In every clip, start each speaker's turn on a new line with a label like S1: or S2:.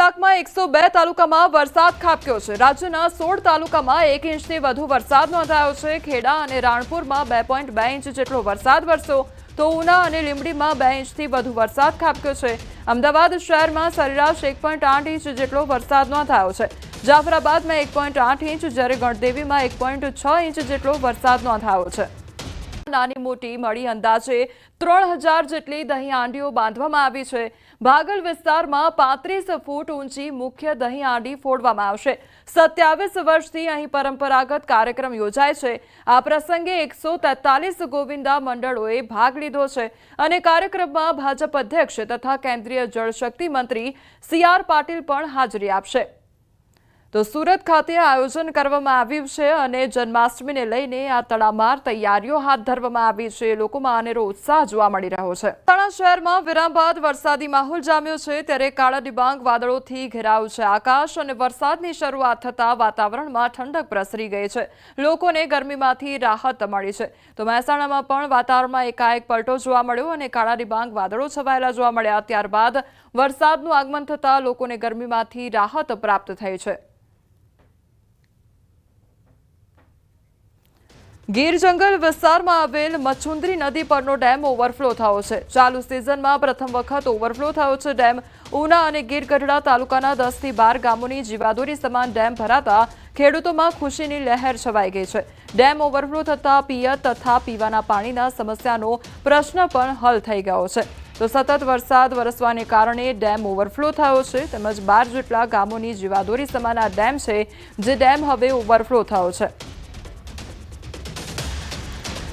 S1: કલાકમાં 102 તાલુકામાં વરસાદ ખાબક્યો છે। રાજ્યના 16 તાલુકામાં 1 ઇંચથી વધુ વરસાદ નોંધાયો છે। ખેડા અને રાણપુરમાં 2.2 ઇંચ જેટલો વરસાદ વરસ્યો તો ઉના અને લીંબડીમાં 2 ઇંચથી વધુ વરસાદ ખાબક્યો છે। અમદાવાદ શહેરમાં સરેરાશ 1.8 ઇંચ જેટલો વરસાદ નોંધાયો છે। જાફરાબાદમાં 1.8 ઇંચ જ્યારે ગણદેવીમાં 1.6 ઇંચ જેટલો વરસાદ નોંધાયો છે। નાની મોટી મળી અંદાજે 3000 જેટલી દહીં હાંડીઓ બાંધવામાં આવી છે। ભાગલ વિસ્તારમાં 35 ફૂટ ઊંચી મુખ્ય દહીં હાંડી ફોડવામાં આવશે। 27 વર્ષથી અહીં પરંપરાગત કાર્યક્રમ યોજાય છે। આ પ્રસંગે 143 ગોવિંદા મંડળોએ ભાગ લીધો છે અને કાર્યક્રમમાં ભાજપ અધ્યક્ષ તથા કેન્દ્રીય જળશક્તિ મંત્રી સી.આર. પાટીલ પણ હાજરી આપશે। તો સુરત ખાતે આયોજન કરવામાં આવ્યું છે અને જન્માષ્ટમીને લઈને આ તડામાર તૈયારીઓ હાથ ધરવામાં આવી છે। લોકોમાં અનેરો ઉત્સાહ જોવા મળી રહ્યો છે। મહેસાણા શહેરમાં વિરામ બાદ વરસાદી માહોલ જામ્યો છે ત્યારે કાળા ડિબાંગ વાદળોથી ઘેરાયું છે આકાશ અને વરસાદની શરૂઆત થતાં વાતાવરણમાં ઠંડક પ્રસરી ગઈ છે। લોકોને ગરમીમાંથી રાહત મળી છે। તો મહેસાણામાં પણ વાતાવરણમાં એકાએક પલટો જોવા મળ્યો અને કાળા ડિબાંગ વાદળો છવાયેલા જોવા મળ્યા। ત્યારબાદ વરસાદનું આગમન થતાં લોકોને ગરમીમાંથી રાહત પ્રાપ્ત થઈ છે। ગીર જંગલ વિસ્તારમાં આવેલ મચુંદરી નદી પરનો ડેમ ઓવરફ્લો થયો છે। ચાલુ સિઝનમાં પ્રથમ વખત ઓવરફ્લો થયો છે ડેમ। ઉના અને ગીર ગઢડા તાલુકાના 10 થી 12 ગામોની જીવાદોરી સમાન ડેમ ભરાતા ખેડૂતોમાં ખુશીની લહેર છવાઈ ગઈ છે। ડેમ ઓવરફ્લો થતાં પિયત તથા પીવાના પાણીના સમસ્યાનો પ્રશ્ન પણ હલ થઈ ગયો છે। તો સતત વરસાદ વરસવાને કારણે ડેમ ઓવરફ્લો થયો છે તેમજ 12 જેટલા ગામોની જીવાદોરી સમાન આ ડેમ છે જે ડેમ હવે ઓવરફ્લો થયો છે।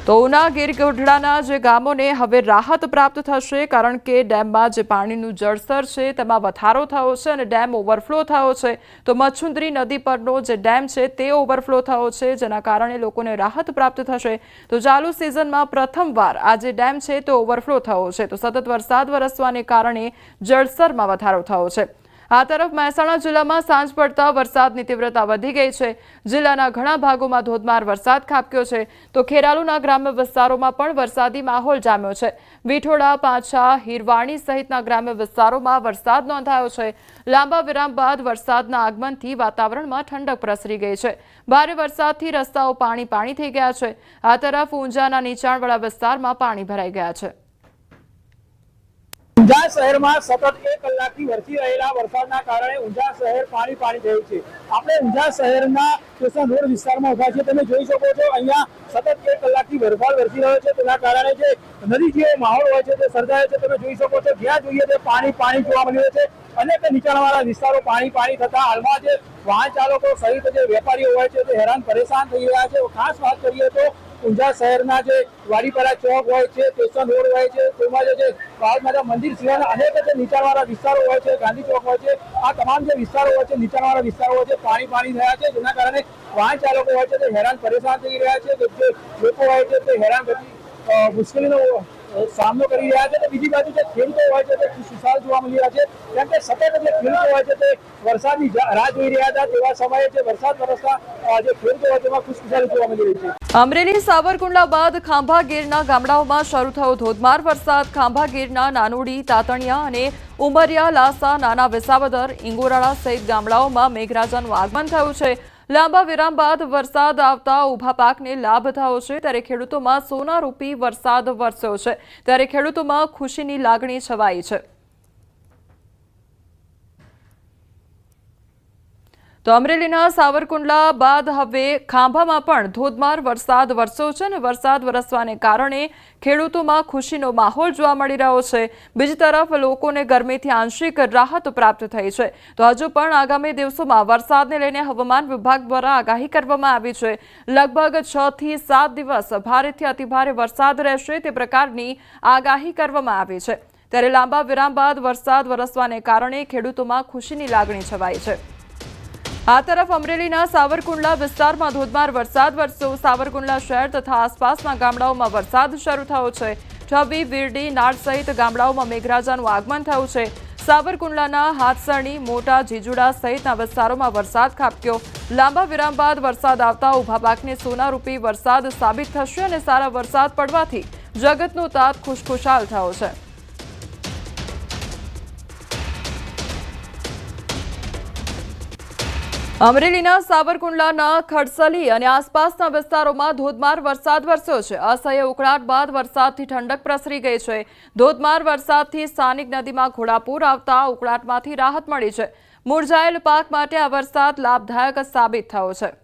S1: તો ઉના ગીર ગઢડાના જે ગામોને હવે રાહત પ્રાપ્ત થશે કારણ કે ડેમમાં જે પાણીનું જળસ્તર છે તેમાં વધારો થયો છે અને ડેમ ઓવરફ્લો થયો છે। તો મચુંદરી નદી પરનો જે ડેમ છે તે ઓવરફ્લો થયો છે જેના કારણે લોકોને રાહત પ્રાપ્ત થશે। તો ચાલુ સિઝનમાં પ્રથમવાર આ જે ડેમ છે તે ઓવરફ્લો થયો છે। તો સતત વરસાદ વરસવાને કારણે જળસ્તરમાં વધારો થયો છે। આ તરફ મહેસાણા જિલ્લામાં સાંજ પડતા વરસાદની તીવ્રતા વધી ગઈ છે। જિલ્લાના ઘણા ભાગોમાં ધોધમાર વરસાદ ખાબક્યો છે। તો ખેરાલુના ગ્રામ્ય વિસ્તારોમાં પણ વરસાદી માહોલ જામ્યો છે। વિઠોડા પાંછા હિરવાણી સહિતના ગ્રામ્ય વિસ્તારોમાં વરસાદ નોંધાયો છે। લાંબા વિરામ બાદ વરસાદના આગમનથી વાતાવરણમાં ઠંડક પ્રસરી ગઈ છે। ભારે વરસાદથી રસ્તાઓ પાણી થઈ ગયા છે। આ તરફ ઊંઝાના નીચાણવાળા વિસ્તારમાં પાણી ભરાઈ ગયા છે।
S2: ઊંઝા શહેરમાં સતત 1 કલાકથી વરસી રહેલા વરસાદના કારણે ઊંઝા શહેર પાણી થયું છે। આપણે ઊંઝા શહેરના સ્ટેશન રોડ વિસ્તારમાં ઉભા છીએ। તમે જોઈ શકો છો અહીંયા સતત 1 કલાકથી વરસાદ વરસી રહ્યો છે તેના કારણે જે નદી જેવો માહોલ હોય છે તે સર્જાયો છે। તમે જોઈ શકો છો જ્યાં જોઈએ તે પાણી જોવા મળી રહ્યું છે। અનેક નીચાણવાળા વિસ્તારો પાણી થતા હાલમાં જે વાહન ચાલકો સહિત જે વેપારીઓ હોય છે તે હેરાન પરેશાન થઈ રહ્યા છે। ખાસ વાત કરીએ તો ઊંઝા શહેરના જે વાડીપરા ચોક હોય છે સ્ટેશન રોડ હોય છે તેમાં જે માતા મંદિર સિવાયના અનેક જે નીચાણવાળા વિસ્તારો હોય છે ગાંધી ચોક હોય છે આ તમામ જે વિસ્તારો હોય છે નીચાણવાળા વિસ્તારો હોય છે પાણી થયા છે જેના કારણે વાહન ચાલકો હોય છે તે હેરાન પરેશાન થઈ રહ્યા છે। જે લોકો હોય છે તે હેરાન મુશ્કેલીનો સામનો કરી રહ્યા છે। તો બીજી બાજુ જે ખેડૂતો હોય છે તે ખુશખુશાલ જોવા મળી રહ્યા છે કેમ કે સતત જે ખેડૂતો હોય છે તે વરસાદની રાહ જોઈ રહ્યા હતા તેવા સમયે જે વરસાદ વરસતા જે ખેડૂતો હોય તેમાં ખુશખુશાલી જોવા મળી રહી છે।
S1: અમરેલી સાવરકુંડલા બાદ ખાંભા ગીરના ગામડાઓમાં શરૂ થયો ધોધમાર વરસાદ। ખાંભા ગીરના નાનોડી તાતણિયા અને ઉમરિયા લાસા નાના વિસાવદર ઇંગોરાળા સહિત ગામડાઓમાં મેઘરાજાનું આગમન થયું છે। લાંબા વિરામ બાદ વરસાદ આવતા ઊભા પાકને લાભ થયો છે ત્યારે ખેડૂતોમાં સોનારૂપી વરસાદ વરસ્યો છે ત્યારે ખેડૂતોમાં ખુશીની લાગણી છવાઈ છે। તો અમરેલીના સાવરકુંડલા બાદ હવે ખાંભામાં પણ ધોધમાર વરસાદ વરસ્યો છે અને વરસાદ વરસવાને કારણે ખેડૂતોમાં ખુશીનો માહોલ જોવા મળી રહ્યો છે। બીજી તરફ લોકોને ગરમીથી આંશિક રાહત પ્રાપ્ત થઈ છે। તો હજુ પણ આગામી દિવસોમાં વરસાદને લઈને હવામાન વિભાગ દ્વારા આગાહી કરવામાં આવી છે। લગભગ 6 થી 7 દિવસ ભારેથી અતિભારે વરસાદ રહેશે તે પ્રકારની આગાહી કરવામાં આવી છે ત્યારે લાંબા વિરામ બાદ વરસાદ વરસવાને કારણે ખેડૂતોમાં ખુશીની લાગણી છવાઈ છે। આ તરફ અમરેલીના સાવરકુંડલા વિસ્તારમાં ધોધમાર વરસાદ વરસ્યો। સાવરકુંડલા શહેર તથા આસપાસના ગામડાઓમાં વરસાદ શરૂ થયો છે। ઠબી વીરડી નાડ સહિત ગામડાઓમાં મેઘરાજાનું આગમન થયું છે। સાવરકુંડલાના હાથસણી મોટા જીજુડા સહિતના વિસ્તારોમાં વરસાદ ખાબક્યો। લાંબા વિરામ બાદ વરસાદ આવતા ઊભા પાકને સોનારૂપી વરસાદ સાબિત થશે અને સારા વરસાદ પડવાથી જગતનો તાત ખુશખુશાલ થયો છે। અમરેલીના સાવરકુંડલાના ખડસલી અને આસપાસના વિસ્તારોમાં ધોધમાર વરસાદ વરસ્યો છે. અસહ્ય ઉકળાટ બાદ વરસાદથી ઠંડક પ્રસરી ગઈ છે. ધોધમાર વરસાદથી સ્થાનિક નદીમાં ઘોડાપૂર આવતા ઉકળાટમાંથી રાહત મળી છે. મુરઝાયેલ પાક માટે આ વરસાદ લાભદાયક સાબિત થયો છે.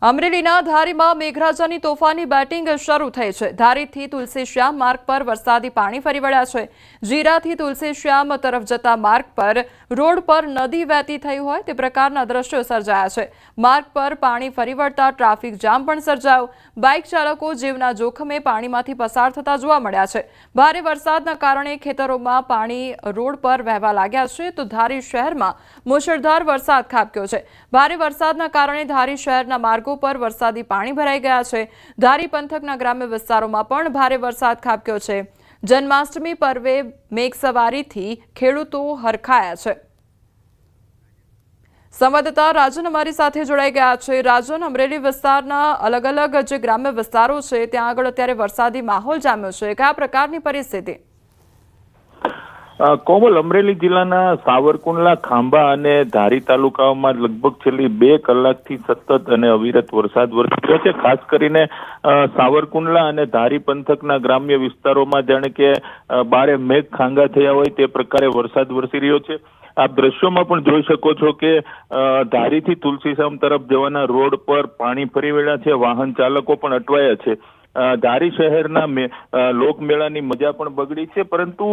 S1: અમરેલીના ધારીમાં મેઘરાજાની તોફાની બેટિંગ શરૂ થઈ છે. ધારીથી તુલસીશ્યામ માર્ગ પર વરસાદી પાણી ફરી વળ્યા છે. જીરાથી તુલસીશ્યામ તરફ જતા માર્ગ પર રોડ પર નદી વહેતી થઈ હોય તે પ્રકારના દ્રશ્યો સર્જાયા છે. માર્ગ પર પાણી ફરી વળતા ટ્રાફિક જામ પણ સર્જાયો. બાઇક ચાલકો જીવના જોખમે પાણીમાંથી પસાર થતા જોવા મળ્યા છે. ભારે વરસાદના કારણે ખેતરોમાં પાણી રોડ પર વહેવા લાગ્યા છે તો ધારી શહેરમાં મુશળધાર વરસાદ ખાબક્યો છે. ભારે વરસાદના કારણે ધારી શહેરના માર્ગો પર વરસાદી પાણી ભરાઈ ગયા છે. ધારી પંથકના ગ્રામ્ય વિસ્તારોમાં પણ ભારે વરસાદ ખાબક્યો છે. જન્માષ્ટમી પર્વે મેઘસવારીથી ખેડૂતો હરખાયા છે. સંવાદદાતા રાજન અમારી સાથે જોડાઈ ગયા છે. રાજન, અમરેલી વિસ્તારના અલગ અલગ જે ગ્રામ્ય વિસ્તારો છે ત્યાં આગળ અત્યારે વરસાદી માહોલ જામ્યો છે. કયા પ્રકારની પરિસ્થિતિ?
S3: કોમલ, અમરેલી જિલ્લાના સાવરકુંડલા, ખાંભા અને ધારી તાલુકાઓમાં લગભગ છેલ્લી 2 કલાકથી સતત અને અવિરત વરસાદ વરસી રહ્યો છે. ખાસ કરીને સાવરકુંડલા અને ધારી પંથકના ગ્રામ્ય વિસ્તારોમાં જાણે કે બારે મેઘ ખાંગા થયા હોય તે પ્રકારે વરસાદ વરસી રહ્યો છે. આપ દ્રશ્યોમાં પણ જોઈ શકો છો કે ધારીથી તુલસીશ્યામ તરફ જવાના રોડ પર પાણી ફરી વળ્યા છે. વાહન ચાલકો પણ અટવાયા છે. ધારી શહેરના લોકમેળાની મજા પણ બગડી છે. પરંતુ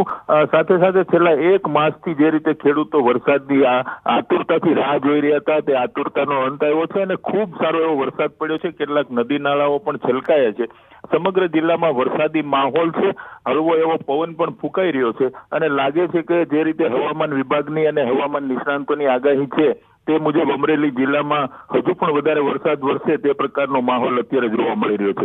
S3: સાથે સાથે છેલ્લા 1 માસથી જે રીતે ખેડૂતો વરસાદની આતુરતાથી રાહ જોઈ રહ્યા હતા તે આતુરતાનો અંત આવ્યો છે અને ખૂબ સારો એવો વરસાદ પડ્યો છે. કેટલાક નદી નાળાઓ પણ છલકાયા છે. સમગ્ર જિલ્લામાં વરસાદી માહોલ છે. હળવો એવો પવન પણ ફૂંકાઈ રહ્યો છે અને લાગે છે કે જે રીતે હવામાન વિભાગની અને હવામાન નિષ્ણાંતોની આગાહી છે તે મુજબ અમરેલી જિલ્લામાં હજુ પણ વધારે વરસાદ વરસે તે પ્રકારનો માહોલ અત્યારે જોવા મળી રહ્યો છે.